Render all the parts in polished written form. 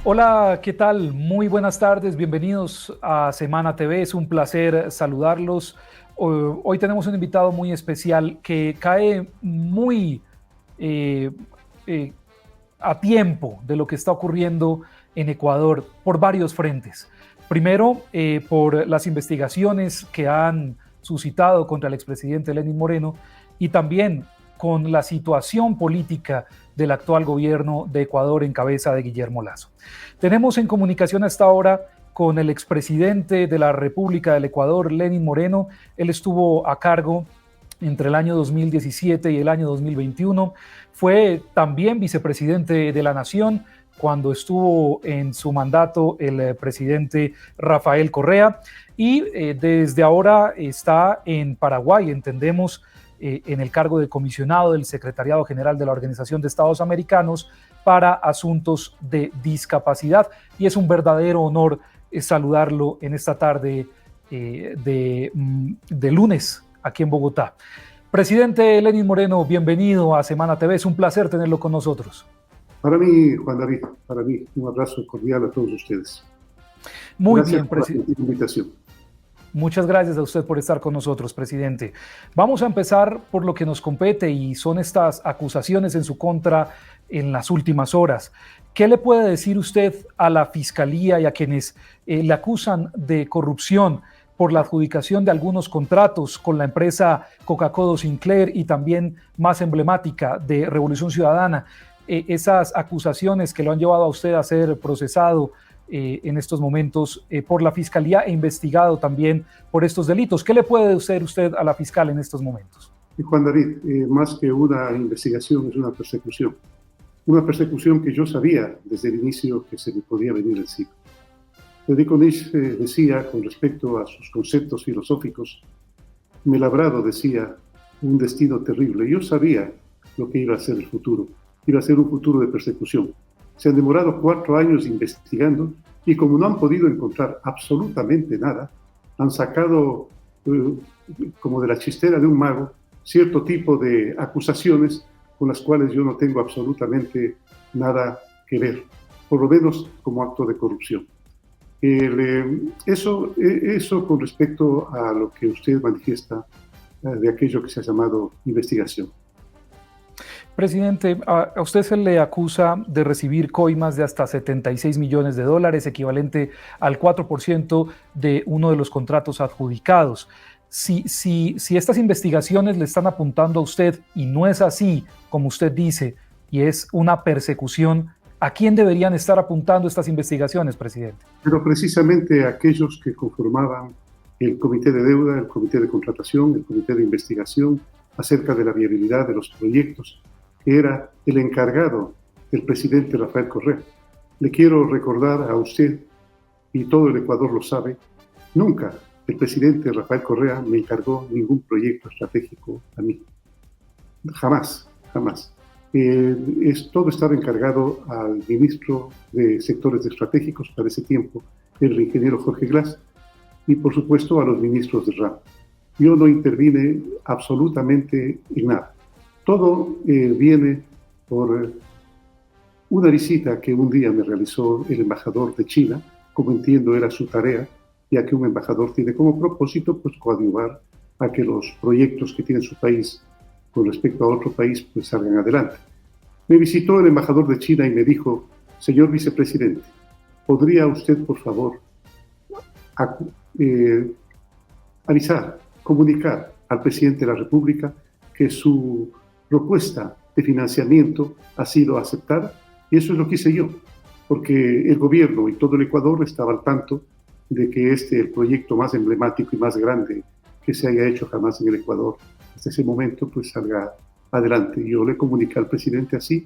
Hola, ¿qué tal? Muy buenas tardes, bienvenidos a Semana TV, es un placer saludarlos. Hoy tenemos un invitado muy especial que cae muy eh, eh, a tiempo de lo que está ocurriendo en Ecuador por varios frentes. Primero, por las investigaciones que han suscitado contra el expresidente Lenín Moreno y también con la situación política del actual gobierno de Ecuador en cabeza de Guillermo Lasso. Tenemos en comunicación hasta ahora con el expresidente de la República del Ecuador, Lenín Moreno. Él estuvo a cargo entre el año 2017 y el año 2021. Fue también vicepresidente de la Nación cuando estuvo en su mandato el presidente Rafael Correa y desde ahora está en Paraguay, entendemos, en el cargo de comisionado del Secretariado General de la Organización de Estados Americanos para asuntos de discapacidad. Y es un verdadero honor saludarlo en esta tarde de lunes aquí en Bogotá. Presidente Lenín Moreno, bienvenido a Semana TV, es un placer tenerlo con nosotros. Para mí, Juan David, para mí, un abrazo cordial a todos ustedes. Muy Gracias bien, por la invitación. Muchas gracias a usted por estar con nosotros, presidente. Vamos a empezar por lo que nos compete y son estas acusaciones en su contra en las últimas horas. ¿Qué le puede decir usted a la Fiscalía y a quienes le acusan de corrupción por la adjudicación de algunos contratos con la empresa Coca-Cola Sinclair y también más emblemática de Revolución Ciudadana? Esas acusaciones que lo han llevado a usted a ser procesado en estos momentos por la Fiscalía e investigado también por estos delitos. ¿Qué le puede decir usted a la fiscal en estos momentos? Juan David, más que una investigación, es una persecución. Una persecución que yo sabía desde el inicio que se me podía venir encima. Federico Nietzsche decía, con respecto a sus conceptos filosóficos, me labrado, decía, un destino terrible. Yo sabía lo que iba a ser el futuro. Iba a ser un futuro de persecución. Se han demorado 4 años investigando y como no han podido encontrar absolutamente nada, han sacado, como de la chistera de un mago, cierto tipo de acusaciones con las cuales yo no tengo absolutamente nada que ver, por lo menos como acto de corrupción. Eso con respecto a lo que usted manifiesta de aquello que se ha llamado investigación. Presidente, a usted se le acusa de recibir coimas de hasta 76 millones de dólares, equivalente al 4% de uno de los contratos adjudicados. Si estas investigaciones le están apuntando a usted y no es así, como usted dice, y es una persecución, ¿a quién deberían estar apuntando estas investigaciones, presidente? Pero precisamente aquellos que conformaban el comité de deuda, el comité de contratación, el comité de investigación acerca de la viabilidad de los proyectos, que era el encargado del presidente Rafael Correa. Le quiero recordar a usted, y todo el Ecuador lo sabe, nunca el presidente Rafael Correa me encargó ningún proyecto estratégico a mí. Jamás, jamás. Todo estaba encargado al ministro de Sectores Estratégicos para ese tiempo, el ingeniero Jorge Glass, y por supuesto a los ministros del ramo. Yo no intervine absolutamente en nada. Todo viene por una visita que un día me realizó el embajador de China, como entiendo era su tarea, ya que un embajador tiene como propósito pues coadyuvar a que los proyectos que tiene su país con respecto a otro país pues salgan adelante. Me visitó el embajador de China y me dijo, señor vicepresidente, ¿podría usted por favor avisar, comunicar al presidente de la República que su propuesta de financiamiento ha sido aceptada? Y eso es lo que hice yo, porque el gobierno y todo el Ecuador estaba al tanto de que el proyecto más emblemático y más grande que se haya hecho jamás en el Ecuador hasta ese momento pues salga adelante. Yo le comuniqué al presidente así,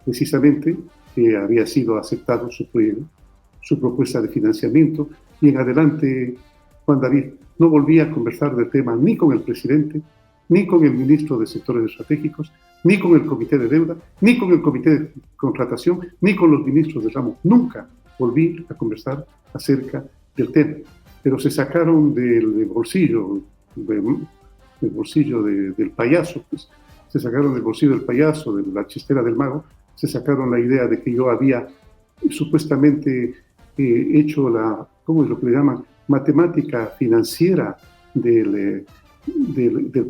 precisamente, que había sido aceptado su propuesta de financiamiento, y en adelante, Juan David, no volví a conversar del tema ni con el presidente, ni con el ministro de Sectores Estratégicos, ni con el comité de deuda, ni con el comité de contratación, ni con los ministros de ramo. Nunca volví a conversar acerca del tema. Pero se sacaron del bolsillo del payaso, pues, se sacaron del bolsillo del payaso, de la chistera del mago, se sacaron la idea de que yo había supuestamente hecho ¿cómo es lo que le llaman? Matemática financiera del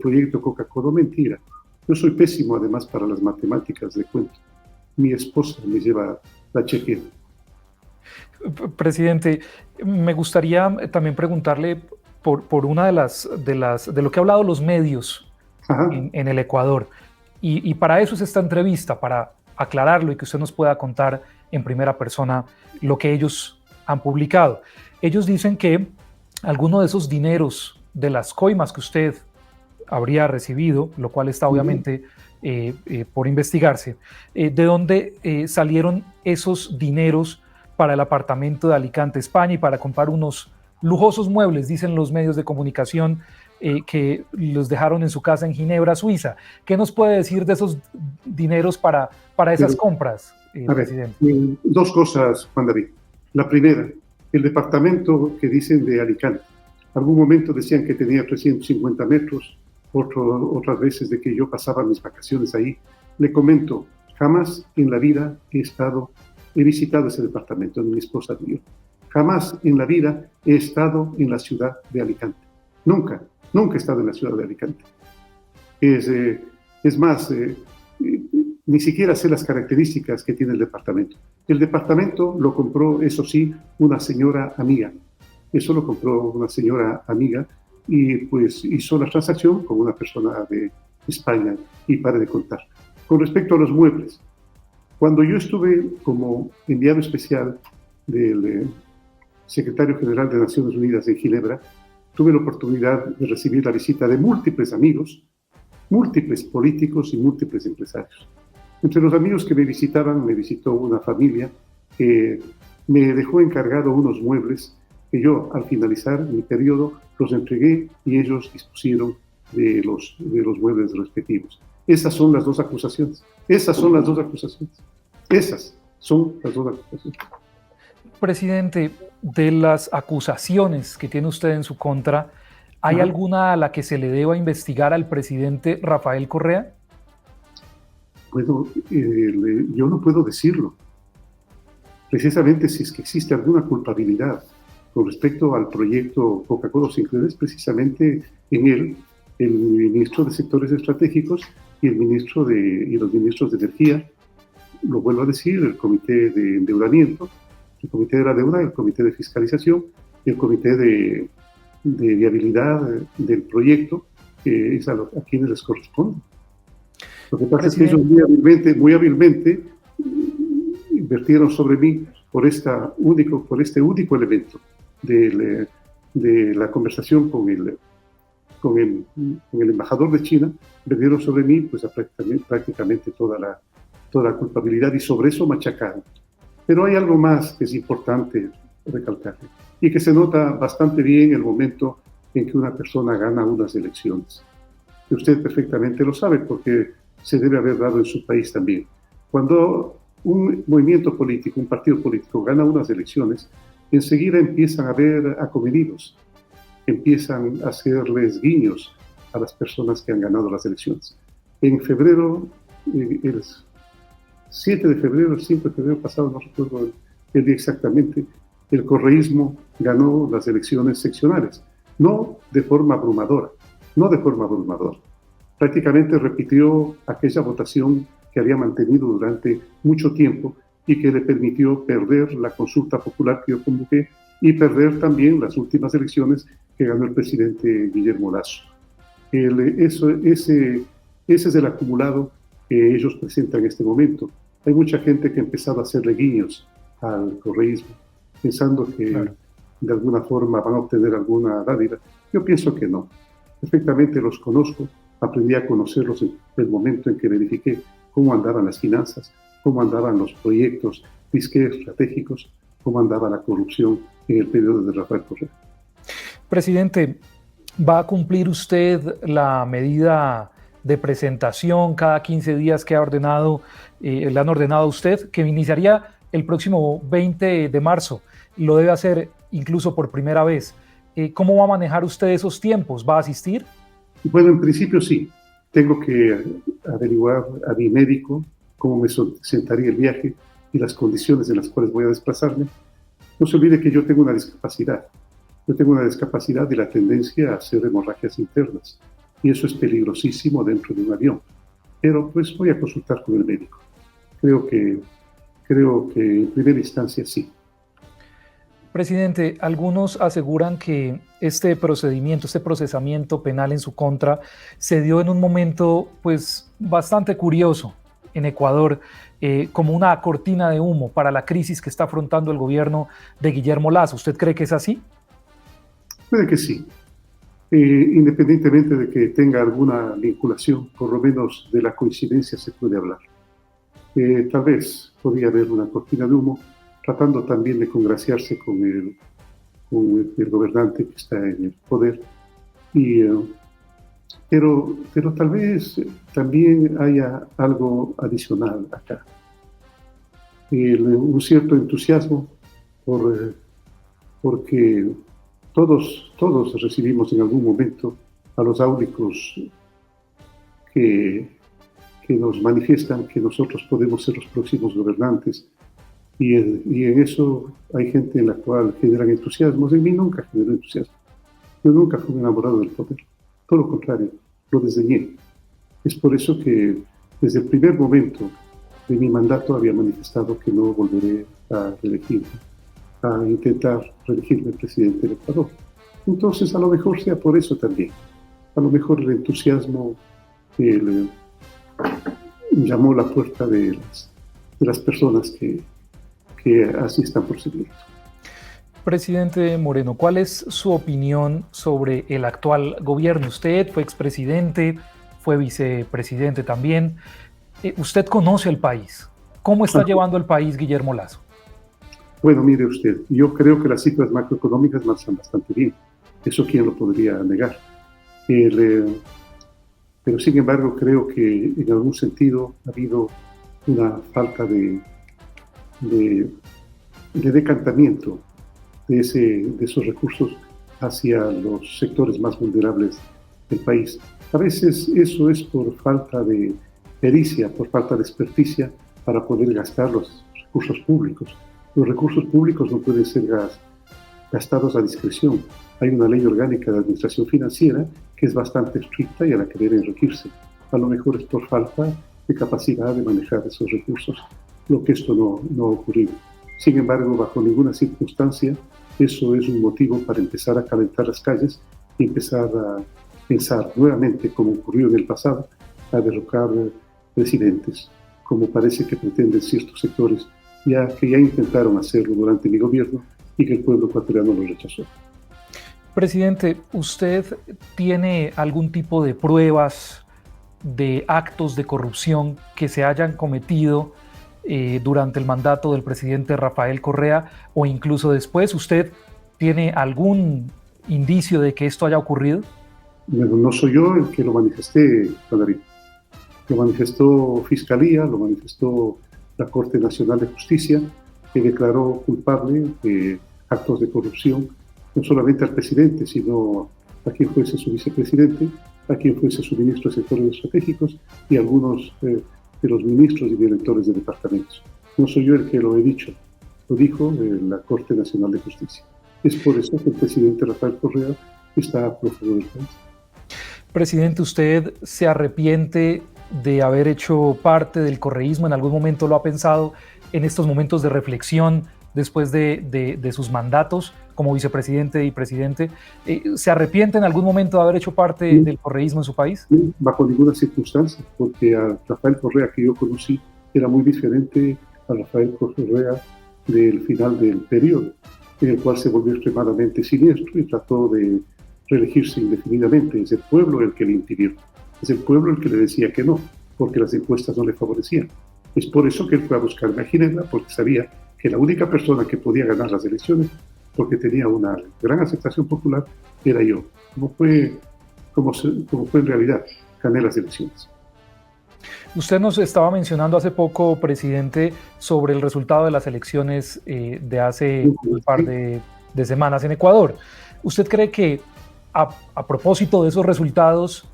proyecto Coca-Cola. Mentira. Yo soy pésimo además para las matemáticas de cuento. Mi esposa me lleva la chequera. Presidente, me gustaría también preguntarle por una de lo que han hablado los medios en el Ecuador. Y para eso es esta entrevista, para aclararlo y que usted nos pueda contar en primera persona lo que ellos han publicado. Ellos dicen que alguno de esos dineros de las coimas que usted habría recibido, lo cual está obviamente por investigarse, de dónde salieron esos dineros para el apartamento de Alicante, España, y para comprar unos lujosos muebles, dicen los medios de comunicación, que los dejaron en su casa en Ginebra, Suiza. ¿Qué nos puede decir de esos dineros para esas compras, presidente? Dos cosas, Juan David. La primera, el departamento que dicen de Alicante. Algún momento decían que tenía 350 metros, otras veces de que yo pasaba mis vacaciones ahí. Le comento, jamás en la vida he visitado ese departamento de mi esposa y yo. Jamás en la vida he estado en la ciudad de Alicante. Nunca he estado en la ciudad de Alicante. Es más, ni siquiera sé las características que tiene el departamento. El departamento lo compró, eso sí, una señora amiga. Eso lo compró una señora amiga y pues hizo la transacción con una persona de España y para de contar. Con respecto a los muebles, cuando yo estuve como enviado especial del secretario general de Naciones Unidas en Ginebra, tuve la oportunidad de recibir la visita de múltiples amigos, múltiples políticos y múltiples empresarios. Entre los amigos que me visitaban, me visitó una familia que me dejó encargado unos muebles que yo, al finalizar mi periodo, los entregué y ellos dispusieron de los muebles respectivos. Esas son las dos acusaciones. Presidente, de las acusaciones que tiene usted en su contra, ¿hay alguna a la que se le deba investigar al presidente Rafael Correa? Bueno, yo no puedo decirlo. Precisamente si es que existe alguna culpabilidad con respecto al proyecto Coca-Cola Sinclair, es precisamente en él el ministro de Sectores Estratégicos y los ministros de Energía, lo vuelvo a decir, el Comité de Endeudamiento, el Comité de la Deuda, el Comité de Fiscalización y el Comité de Viabilidad del proyecto, que es a quienes les corresponde. Lo que pasa es que ellos muy hábilmente invirtieron sobre mí por este único elemento de la conversación con el embajador de China. Le dieron sobre mí pues, prácticamente toda la culpabilidad y sobre eso machacaron. Pero hay algo más que es importante recalcar y que se nota bastante bien el momento en que una persona gana unas elecciones. Y usted perfectamente lo sabe porque se debe haber dado en su país también. Cuando un movimiento político, un partido político gana unas elecciones, enseguida empiezan a haber acomedidos, empiezan a hacerles guiños a las personas que han ganado las elecciones. En febrero, el 7 de febrero, el 5 de febrero pasado, no recuerdo el día exactamente, el correísmo ganó las elecciones seccionales, no de forma abrumadora. Prácticamente repitió aquella votación que había mantenido durante mucho tiempo y que le permitió perder la consulta popular que yo convoqué y perder también las últimas elecciones que ganó el presidente Guillermo Lasso. Ese es el acumulado que ellos presentan en este momento. Hay mucha gente que ha empezado a hacerle guiños al correísmo, pensando que de alguna forma van a obtener alguna dádiva. Yo pienso que no. Perfectamente los conozco, aprendí a conocerlos en el momento en que verifiqué cómo andaban las finanzas, cómo andaban los proyectos estratégicos, cómo andaba la corrupción en el periodo de Rafael Correa. Presidente, ¿va a cumplir usted la medida de presentación cada 15 días que le han ordenado a usted, que iniciaría el próximo 20 de marzo? Lo debe hacer incluso por primera vez. ¿Cómo va a manejar usted esos tiempos? ¿Va a asistir? Bueno, en principio sí. Tengo que averiguar a mi médico cómo me sentaría el viaje y las condiciones en las cuales voy a desplazarme, no se olvide que yo tengo una discapacidad. Yo tengo una discapacidad y la tendencia a hacer hemorragias internas. Y eso es peligrosísimo dentro de un avión. Pero pues voy a consultar con el médico. Creo que en primera instancia sí. Presidente, algunos aseguran que este procedimiento, este procesamiento penal en su contra se dio en un momento pues bastante curioso en Ecuador, como una cortina de humo para la crisis que está afrontando el gobierno de Guillermo Lasso. ¿Usted cree que es así? Puede que sí. Independientemente de que tenga alguna vinculación, por lo menos de la coincidencia se puede hablar. Tal vez podría haber una cortina de humo, tratando también de congraciarse con el gobernante que está en el poder. Pero tal vez también haya algo adicional acá. Un cierto entusiasmo porque todos recibimos en algún momento a los áulicos que nos manifiestan que nosotros podemos ser los próximos gobernantes. Y en eso hay gente en la cual generan entusiasmos. En mí nunca generó entusiasmo. Yo nunca fui enamorado del poder. Todo lo contrario, lo desdeñé. Es por eso que desde el primer momento de mi mandato había manifestado que no volveré a reelegirme, a intentar reelegirme presidente del Ecuador. Entonces, a lo mejor sea por eso también. A lo mejor el entusiasmo llamó la puerta de las personas que así están procediendo. Presidente Moreno, ¿cuál es su opinión sobre el actual gobierno? Usted fue expresidente, fue vicepresidente también. Usted conoce el país. ¿Cómo está llevando el país Guillermo Lasso? Bueno, mire usted, yo creo que las cifras macroeconómicas marchan bastante bien. Eso quién lo podría negar. Pero sin embargo creo que en algún sentido ha habido una falta de decantamiento de esos recursos hacia los sectores más vulnerables del país. A veces eso es por falta de pericia, por falta de experticia para poder gastar los recursos públicos. Los recursos públicos no pueden ser gastados a discreción. Hay una ley orgánica de administración financiera que es bastante estricta y a la que deben regirse. A lo mejor es por falta de capacidad de manejar esos recursos, lo que esto no ha ocurrido. Sin embargo, bajo ninguna circunstancia, eso es un motivo para empezar a calentar las calles y empezar a pensar nuevamente, como ocurrió en el pasado, a derrocar presidentes, como parece que pretenden ciertos sectores, que ya intentaron hacerlo durante mi gobierno y que el pueblo ecuatoriano lo rechazó. Presidente, ¿usted tiene algún tipo de pruebas de actos de corrupción que se hayan cometido durante el mandato del presidente Rafael Correa o incluso después? ¿Usted tiene algún indicio de que esto haya ocurrido? Bueno, no soy yo el que lo manifesté, Juan David. Lo manifestó Fiscalía, lo manifestó la Corte Nacional de Justicia, que declaró culpable de actos de corrupción, no solamente al presidente, sino a quien fuese su vicepresidente, a quien fuese su ministro de sectores estratégicos y algunos de los ministros y directores de departamentos. No soy yo el que lo he dicho, lo dijo la Corte Nacional de Justicia. Es por eso que el presidente Rafael Correa está prófugo del país. Presidente, ¿usted se arrepiente de haber hecho parte del correísmo? ¿En algún momento lo ha pensado en estos momentos de reflexión después de sus mandatos como vicepresidente y presidente? ¿Se arrepiente en algún momento de haber hecho parte del correísmo en su país? Bajo ninguna circunstancia, porque a Rafael Correa que yo conocí era muy diferente a Rafael Correa del final del periodo, en el cual se volvió extremadamente siniestro y trató de reelegirse indefinidamente. Es el pueblo el que le impidió, es el pueblo el que le decía que no, porque las encuestas no le favorecían. Es por eso que él fue a buscarme a Ginebra, porque sabía que la única persona que podía ganar las elecciones, porque tenía una gran aceptación popular, era yo. Como fue en realidad, gané las elecciones. Usted nos estaba mencionando hace poco, presidente, sobre el resultado de las elecciones de hace un par de semanas en Ecuador. ¿Usted cree que a propósito de esos resultados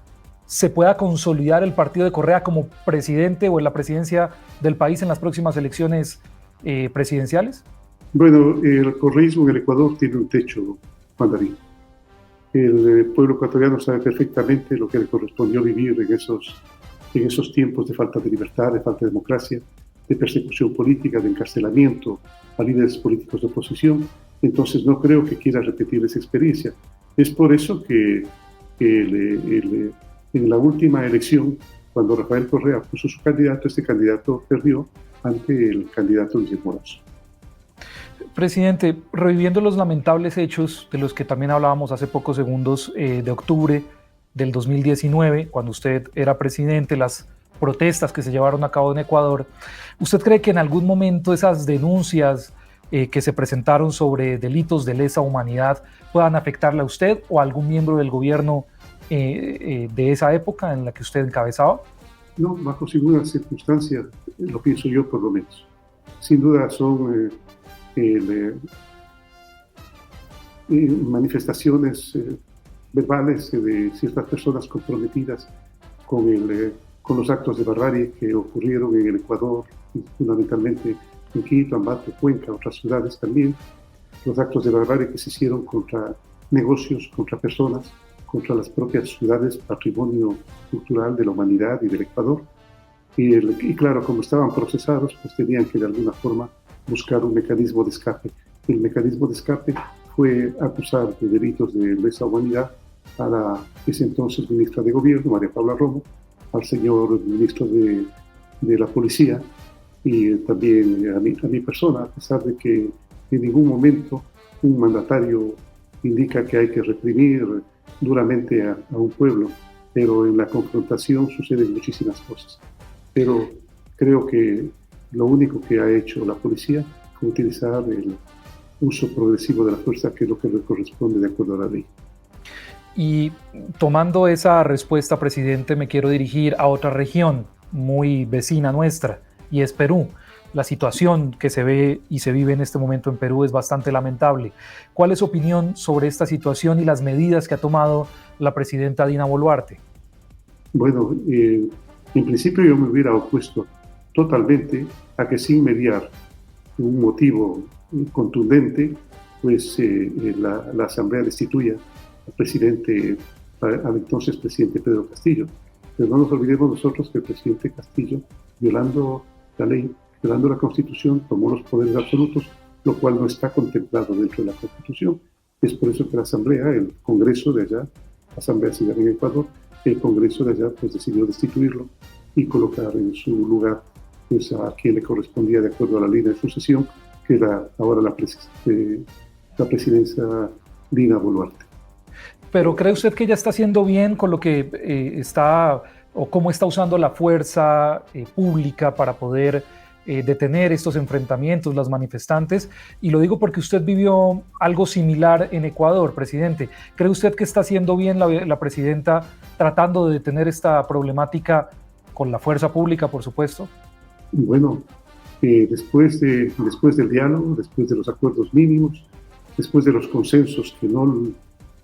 se pueda consolidar el partido de Correa como presidente o en la presidencia del país en las próximas elecciones presidenciales? Bueno, el correísmo en el Ecuador tiene un techo, Juan Darío. El pueblo ecuatoriano sabe perfectamente lo que le correspondió vivir en esos tiempos de falta de libertad, de falta de democracia, de persecución política, de encarcelamiento a líderes políticos de oposición. Entonces no creo que quiera repetir esa experiencia. Es por eso que en la última elección, cuando Rafael Correa puso su candidato, este candidato perdió ante el candidato Guillermo Lasso. Presidente, reviviendo los lamentables hechos de los que también hablábamos hace pocos segundos, de octubre del 2019, cuando usted era presidente, las protestas que se llevaron a cabo en Ecuador, ¿usted cree que en algún momento esas denuncias que se presentaron sobre delitos de lesa humanidad puedan afectarle a usted o a algún miembro del gobierno de esa época en la que usted encabezaba? No, bajo ninguna circunstancia, lo pienso yo por lo menos. Sin duda son manifestaciones verbales de ciertas personas comprometidas con los actos de barbarie que ocurrieron en el Ecuador, fundamentalmente en Quito, Ambato, Cuenca, otras ciudades también, los actos de barbarie que se hicieron contra negocios, contra personas, contra las propias ciudades, patrimonio cultural de la humanidad y del Ecuador. Y claro, como estaban procesados, pues tenían que de alguna forma buscar un mecanismo de escape. El mecanismo de escape fue acusar de delitos de lesa humanidad a la ese entonces ministra de Gobierno, María Paula Romo, al señor ministro de la Policía y también a mi persona, a pesar de que en ningún momento un mandatario indica que hay que reprimir duramente a un pueblo, pero en la confrontación suceden muchísimas cosas. Pero creo que lo único que ha hecho la policía fue utilizar el uso progresivo de la fuerza, que es lo que le corresponde de acuerdo a la ley. Y tomando esa respuesta, presidente, me quiero dirigir a otra región muy vecina nuestra, y es Perú. La situación que se ve y se vive en este momento en Perú es bastante lamentable. ¿Cuál es su opinión sobre esta situación y las medidas que ha tomado la presidenta Dina Boluarte? Bueno, en principio yo me hubiera opuesto totalmente a que sin mediar un motivo contundente, pues la Asamblea destituya al entonces presidente Pedro Castillo. Pero no nos olvidemos nosotros que el presidente Castillo, violando la ley, violando la Constitución, tomó los poderes absolutos, lo cual no está contemplado dentro de la Constitución. Es por eso que la Asamblea, el Congreso de allá, la Asamblea se llama en Ecuador, el Congreso de allá pues decidió destituirlo y colocar en su lugar pues, a quien le correspondía de acuerdo a la ley de sucesión, que era ahora la presidencia Dina Boluarte. Pero ¿cree usted que ella está haciendo bien con lo que está, o cómo está usando la fuerza pública para poder detener estos enfrentamientos, las manifestantes? Y lo digo porque usted vivió algo similar en Ecuador, presidente. ¿Cree usted que está haciendo bien la presidenta tratando de detener esta problemática con la fuerza pública, por supuesto? Bueno, después del diálogo, después de los acuerdos mínimos, después de los consensos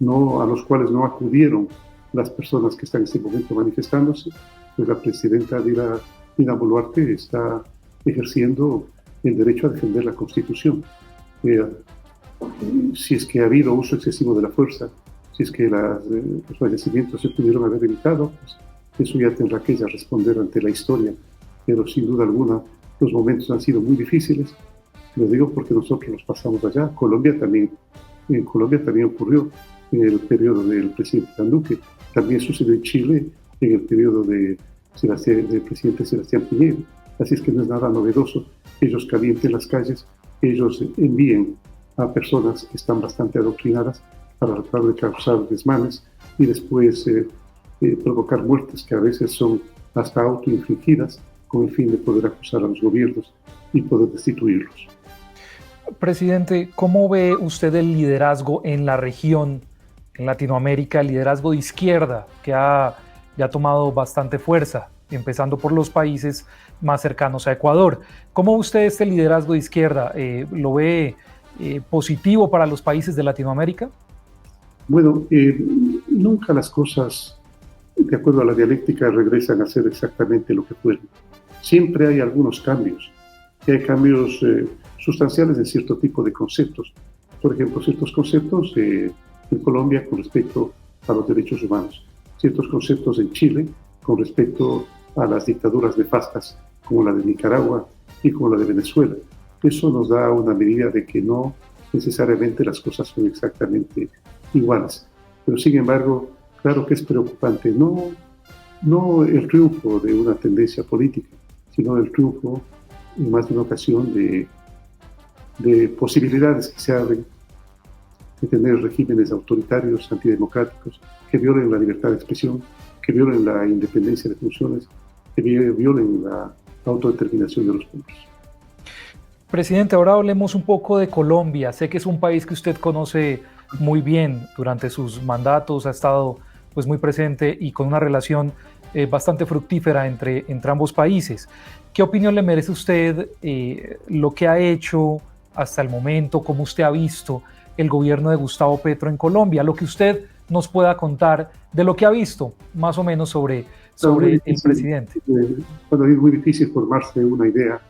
a los cuales no acudieron las personas que están en este momento manifestándose, pues la presidenta Dina Boluarte está ejerciendo el derecho a defender la Constitución. Si es que ha habido uso excesivo de la fuerza, si es que los fallecimientos se pudieron haber evitado, pues eso ya tendrá que ella responder ante la historia. Pero sin duda alguna los momentos han sido muy difíciles. Lo digo porque nosotros los pasamos allá. En Colombia también ocurrió en el periodo del presidente Duque. También sucedió en Chile en el periodo del presidente Sebastián Piñera. Así es que no es nada novedoso. Ellos calienten las calles, ellos envíen a personas que están bastante adoctrinadas para tratar de causar desmanes y después provocar muertes que a veces son hasta autoinfligidas con el fin de poder acusar a los gobiernos y poder destituirlos. Presidente, ¿cómo ve usted el liderazgo en la región, en Latinoamérica, el liderazgo de izquierda que ya ha tomado bastante fuerza, empezando por los países más cercanos a Ecuador? ¿Cómo ve usted este liderazgo de izquierda? ¿Lo ve positivo para los países de Latinoamérica? Bueno, nunca las cosas, de acuerdo a la dialéctica, regresan a ser exactamente lo que fueron. Siempre hay algunos cambios, que hay cambios sustanciales en cierto tipo de conceptos. Por ejemplo, ciertos conceptos en Colombia con respecto a los derechos humanos, ciertos conceptos en Chile con respecto a las dictaduras nefastas como la de Nicaragua y como la de Venezuela. Eso nos da una medida de que no necesariamente las cosas son exactamente iguales. Pero sin embargo, claro que es preocupante, no el triunfo de una tendencia política, sino el triunfo en más de una ocasión de posibilidades que se abren de tener regímenes autoritarios, antidemocráticos, que violen la libertad de expresión, que violen la independencia de funciones, que violen la autodeterminación de los pueblos. Presidente, ahora hablemos un poco de Colombia. Sé que es un país que usted conoce muy bien. Durante sus mandatos ha estado pues, muy presente y con una relación bastante fructífera entre ambos países. ¿Qué opinión le merece a usted lo que ha hecho hasta el momento, cómo usted ha visto el gobierno de Gustavo Petro en Colombia? Lo que usted nos pueda contar de lo que ha visto, más o menos sobre el presidente. Bueno, es muy difícil formarse una idea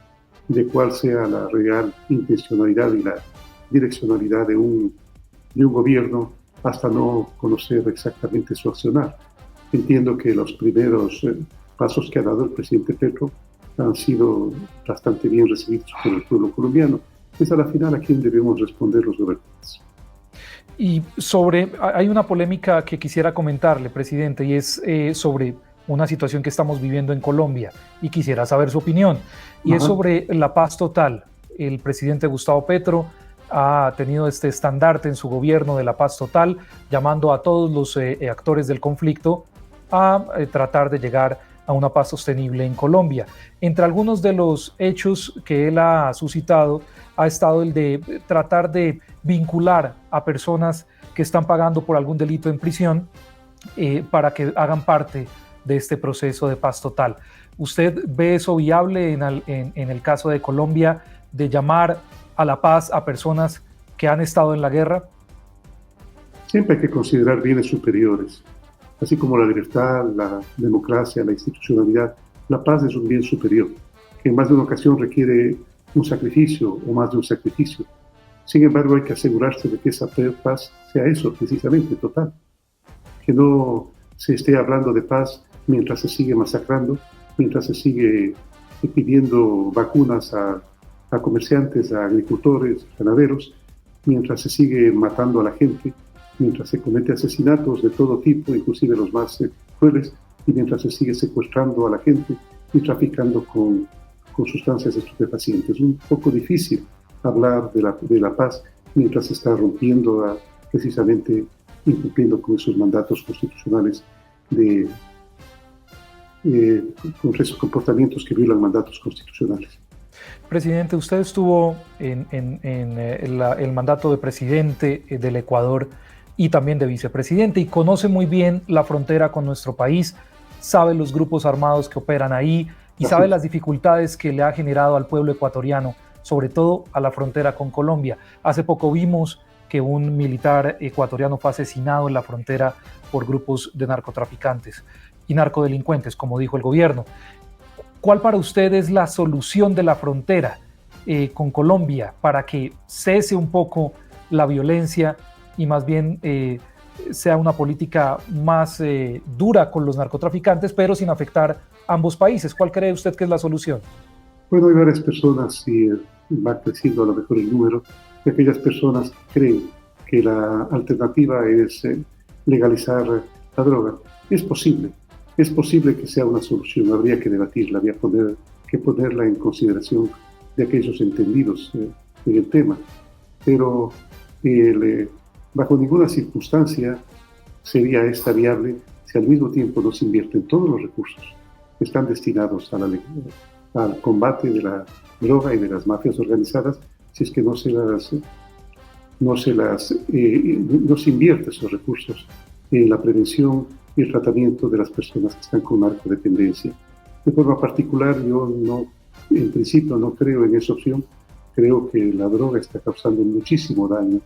de cuál sea la real intencionalidad y la direccionalidad de un gobierno hasta no conocer exactamente su accionar. Entiendo que los primeros pasos que ha dado el presidente Petro han sido bastante bien recibidos por el pueblo colombiano. Es a la final a quien debemos responder los gobernantes. Y hay una polémica que quisiera comentarle, presidente, y es sobre una situación que estamos viviendo en Colombia, y quisiera saber su opinión, y es sobre la paz total. El presidente Gustavo Petro ha tenido este estandarte en su gobierno de la paz total, llamando a todos los actores del conflicto a tratar de llegar a una paz sostenible en Colombia. Entre algunos de los hechos que él ha suscitado ha estado el de tratar de vincular a personas que están pagando por algún delito en prisión para que hagan parte de este proceso de paz total. ¿Usted ve eso viable en el caso de Colombia, de llamar a la paz a personas que han estado en la guerra? Siempre hay que considerar bienes superiores. Así como la libertad, la democracia, la institucionalidad, la paz es un bien superior, que en más de una ocasión requiere un sacrificio o más de un sacrificio. Sin embargo, hay que asegurarse de que esa paz sea eso, precisamente, total. Que no se esté hablando de paz mientras se sigue masacrando, mientras se sigue pidiendo vacunas a comerciantes, a agricultores, ganaderos, mientras se sigue matando a la gente, mientras se comete asesinatos de todo tipo, inclusive los más crueles, y mientras se sigue secuestrando a la gente y traficando con sustancias estupefacientes. Es un poco difícil hablar de la paz mientras se está rompiendo, precisamente incumpliendo con esos mandatos constitucionales con esos comportamientos que violan mandatos constitucionales. Presidente, usted estuvo en el mandato de presidente del Ecuador y también de vicepresidente, y conoce muy bien la frontera con nuestro país, sabe los grupos armados que operan ahí y sabe las dificultades que le ha generado al pueblo ecuatoriano, sobre todo a la frontera con Colombia. Hace poco vimos que un militar ecuatoriano fue asesinado en la frontera por grupos de narcotraficantes y narcodelincuentes, como dijo el gobierno. ¿Cuál para usted es la solución de la frontera con Colombia para que cese un poco la violencia y más bien sea una política más dura con los narcotraficantes, pero sin afectar a ambos países? ¿Cuál cree usted que es la solución? Bueno, hay varias personas, y va creciendo a lo mejor el número, de aquellas personas que creen que la alternativa es legalizar la droga. Es posible que sea una solución, habría que debatirla, habría que ponerla en consideración de aquellos entendidos en el tema, pero bajo ninguna circunstancia sería esta viable si al mismo tiempo no se invierten todos los recursos que están destinados al combate de la droga y de las mafias organizadas, si es que no se invierte esos recursos en la prevención y el tratamiento de las personas que están con narcodependencia. De forma particular, en principio no creo en esa opción. Creo que la droga está causando muchísimo daño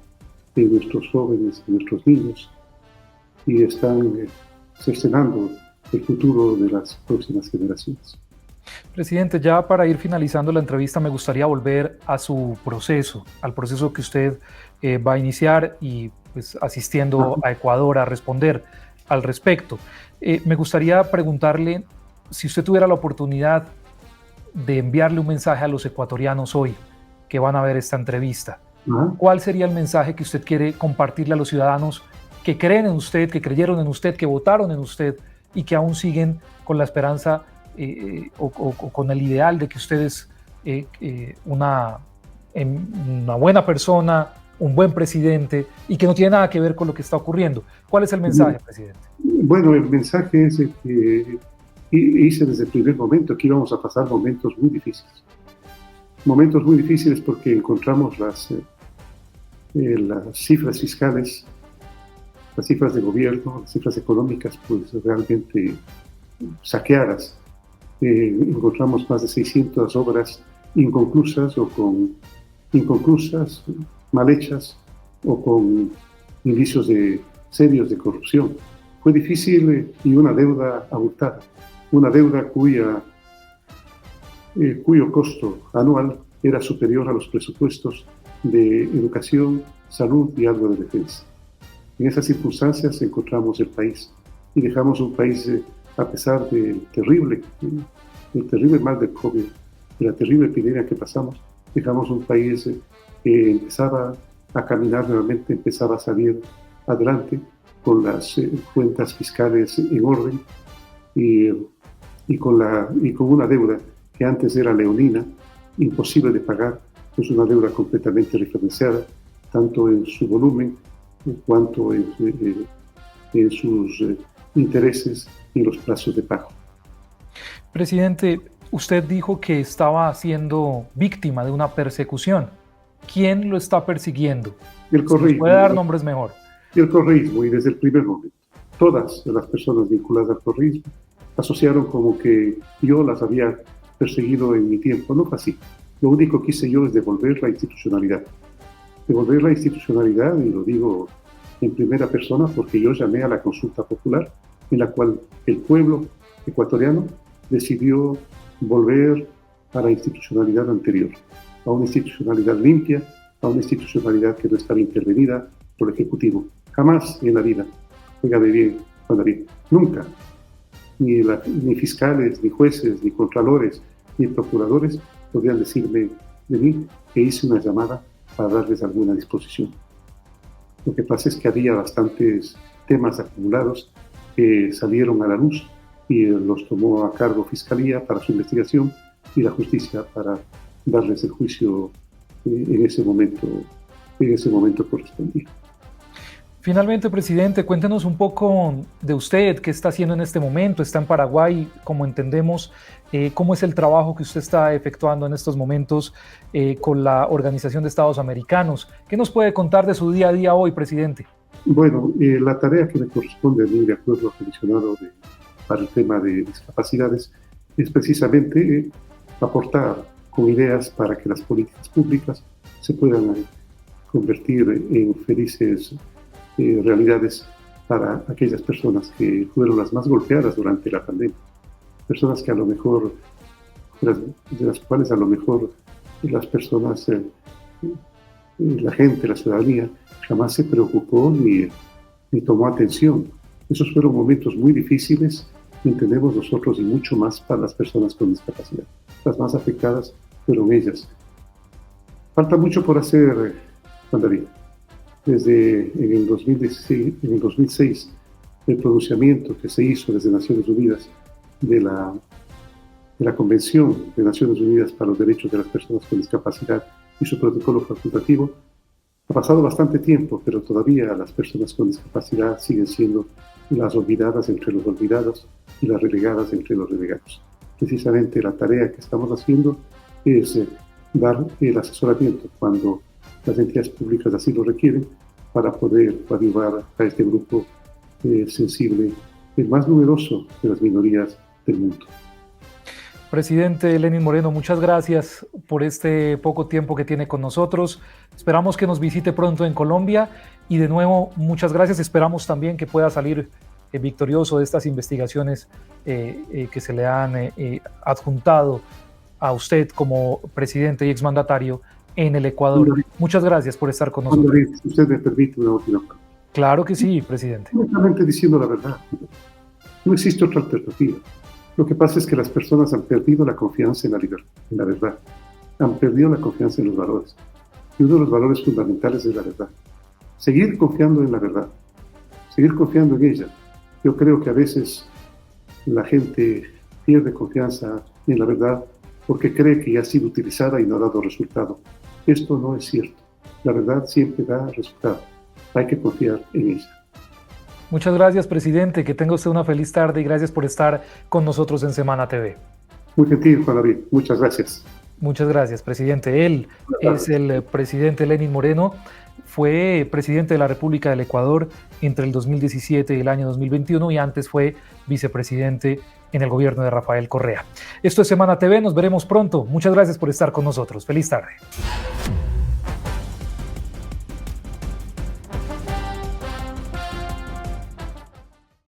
en nuestros jóvenes, en nuestros niños, y están cercenando el futuro de las próximas generaciones. Presidente, ya para ir finalizando la entrevista, me gustaría volver a su proceso, al proceso que usted va a iniciar y pues asistiendo a Ecuador a responder al respecto. Me gustaría preguntarle si usted tuviera la oportunidad de enviarle un mensaje a los ecuatorianos hoy que van a ver esta entrevista. Ajá. ¿Cuál sería el mensaje que usted quiere compartirle a los ciudadanos que creen en usted, que creyeron en usted, que votaron en usted y que aún siguen con la esperanza o con el ideal de que usted es una buena persona, un buen presidente y que no tiene nada que ver con lo que está ocurriendo? ¿Cuál es el mensaje, presidente? Bueno, el mensaje es que hice desde el primer momento que íbamos a pasar momentos muy difíciles. Momentos muy difíciles porque encontramos las cifras fiscales, las cifras de gobierno, las cifras económicas, pues realmente saqueadas. Encontramos más de 600 obras inconclusas mal hechas o con indicios serios de corrupción. Fue difícil y una deuda abultada, una deuda cuyo costo anual era superior a los presupuestos de educación, salud y algo de defensa. En esas circunstancias encontramos el país y dejamos un país, a pesar del terrible mal del COVID, de la terrible epidemia que pasamos, dejamos un país que empezaba a caminar nuevamente, empezaba a salir adelante con las cuentas fiscales en orden y con una deuda que antes era leonina, imposible de pagar, es una deuda completamente refinanciada, tanto en su volumen cuanto en sus intereses y los plazos de pago. Presidente, usted dijo que estaba siendo víctima de una persecución. ¿Quién lo está persiguiendo? El correísmo. Si nos puede dar nombres mejor. El correísmo, y desde el primer momento. Todas las personas vinculadas al correísmo asociaron como que yo las había perseguido en mi tiempo. No fue así. Lo único que hice yo es devolver la institucionalidad. Devolver la institucionalidad, y lo digo en primera persona porque yo llamé a la consulta popular en la cual el pueblo ecuatoriano decidió volver a la institucionalidad anterior, a una institucionalidad limpia, a una institucionalidad que no estaba intervenida por el Ejecutivo. Jamás en la vida, óigame bien, Juan David, nunca, ni fiscales, ni jueces, ni contralores, ni procuradores podrían decirme de mí que hice una llamada para darles alguna disposición. Lo que pasa es que había bastantes temas acumulados que salieron a la luz y los tomó a cargo Fiscalía para su investigación y la justicia para darles el juicio en ese momento correspondiente. Finalmente, presidente, cuéntenos un poco de usted, qué está haciendo en este momento. Está en Paraguay, como entendemos. ¿Cómo es el trabajo que usted está efectuando en estos momentos con la Organización de Estados Americanos? ¿Qué nos puede contar de su día a día hoy, presidente? Bueno, la tarea que me corresponde a mí, de acuerdo al comisionado para el tema de discapacidades, es precisamente aportar con ideas para que las políticas públicas se puedan convertir en felices realidades para aquellas personas que fueron las más golpeadas durante la pandemia. Personas que a lo mejor, de las cuales a lo mejor las personas, la gente, la ciudadanía, jamás se preocupó ni tomó atención. Esos fueron momentos muy difíciles, entendemos nosotros, y mucho más para las personas con discapacidad. Las más afectadas fueron ellas. Falta mucho por hacer, Juan David. Desde en el 2006, el pronunciamiento que se hizo desde Naciones Unidas de la Convención de Naciones Unidas para los Derechos de las Personas con Discapacidad y su protocolo facultativo, ha pasado bastante tiempo, pero todavía las personas con discapacidad siguen siendo las olvidadas entre los olvidados y las relegadas entre los relegados. Precisamente la tarea que estamos haciendo es dar el asesoramiento cuando las entidades públicas así lo requieren para poder ayudar a este grupo sensible, el más numeroso de las minorías del mundo. Presidente Lenín Moreno, muchas gracias por este poco tiempo que tiene con nosotros. Esperamos que nos visite pronto en Colombia y de nuevo muchas gracias. Esperamos también que pueda salir victorioso de estas investigaciones que se le han adjuntado a usted como presidente y exmandatario en el Ecuador. Muchas gracias por estar con nosotros. Si usted me permite una última pregunta. Claro que sí, presidente. Únicamente diciendo la verdad. No existe otra alternativa. Lo que pasa es que las personas han perdido la confianza en la verdad. Han perdido la confianza en los valores. Y uno de los valores fundamentales es la verdad. Seguir confiando en la verdad. Seguir confiando en ella. Yo creo que a veces la gente pierde confianza en la verdad porque cree que ya ha sido utilizada y no ha dado resultado. Esto no es cierto. La verdad siempre da resultado. Hay que confiar en ella. Muchas gracias, presidente. Que tenga usted una feliz tarde y gracias por estar con nosotros en Semana TV. Muy gentil, Juan David. Muchas gracias. Muchas gracias, presidente. Él es el presidente Lenín Moreno. Fue presidente de la República del Ecuador entre el 2017 y el año 2021 y antes fue vicepresidente en el gobierno de Rafael Correa. Esto es Semana TV. Nos veremos pronto. Muchas gracias por estar con nosotros. Feliz tarde.